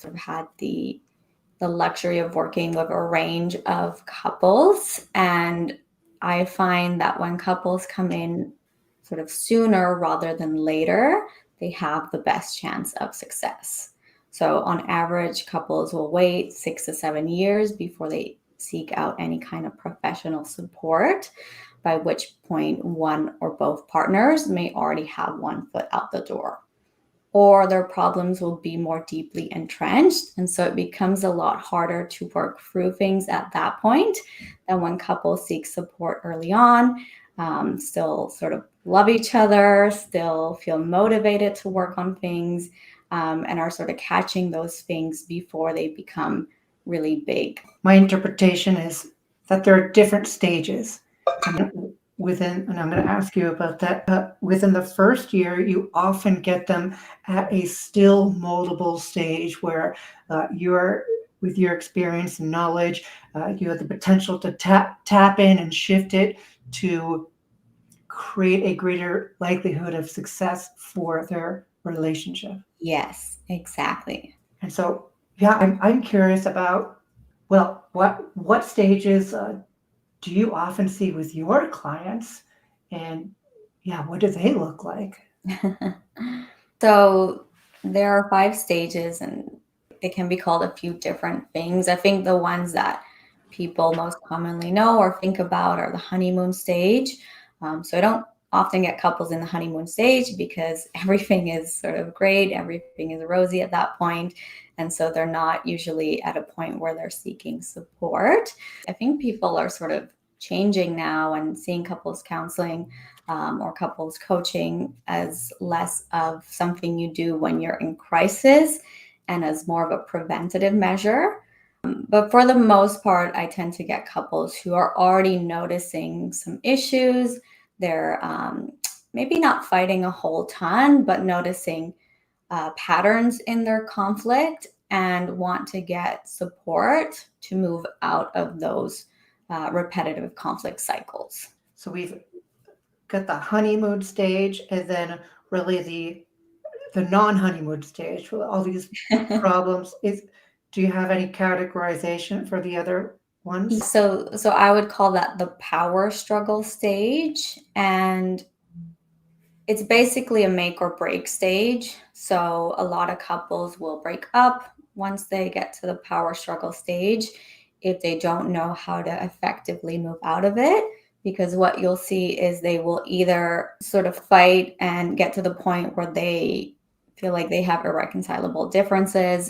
sort of had the luxury of working with a range of couples. And I find that when couples come in sort of sooner rather than later, they have the best chance of success. So, on average, couples will wait 6 to 7 years before they seek out any kind of professional support, by which point one or both partners may already have one foot out the door, or their problems will be more deeply entrenched. And so it becomes a lot harder to work through things at that point than when couples seek support early on, still sort of love each other, still feel motivated to work on things, and are sort of catching those things before they become really big. My interpretation is that there are different stages. And and I'm going to ask you about that. Within the first year, you often get them at a still moldable stage where you're, with your experience and knowledge, you have the potential to tap in and shift it to create a greater likelihood of success for their relationship. Yes, exactly. And so, yeah, I'm curious about, well, what stages do you often see with your clients? And yeah, what do they look like? So there are 5 stages, and they can be called a few different things. I think the ones that people most commonly know or think about are the honeymoon stage. So I don't often get couples in the honeymoon stage because everything is sort of great, everything is rosy at that point. And so they're not usually at a point where they're seeking support. I think people are sort of changing now and seeing couples counseling, or couples coaching as less of something you do when you're in crisis and as more of a preventative measure. But for the most part, I tend to get couples who are already noticing some issues. They're maybe not fighting a whole ton, but noticing patterns in their conflict and want to get support to move out of those repetitive conflict cycles. So we've got the honeymoon stage, and then really the non-honeymoon stage with all these problems. Is Do you have any categorization for the other ones? So I would call that the power struggle stage, and it's basically a make or break stage. So a lot of couples will break up once they get to the power struggle stage if they don't know how to effectively move out of it. Because what you'll see is they will either sort of fight and get to the point where they feel like they have irreconcilable differences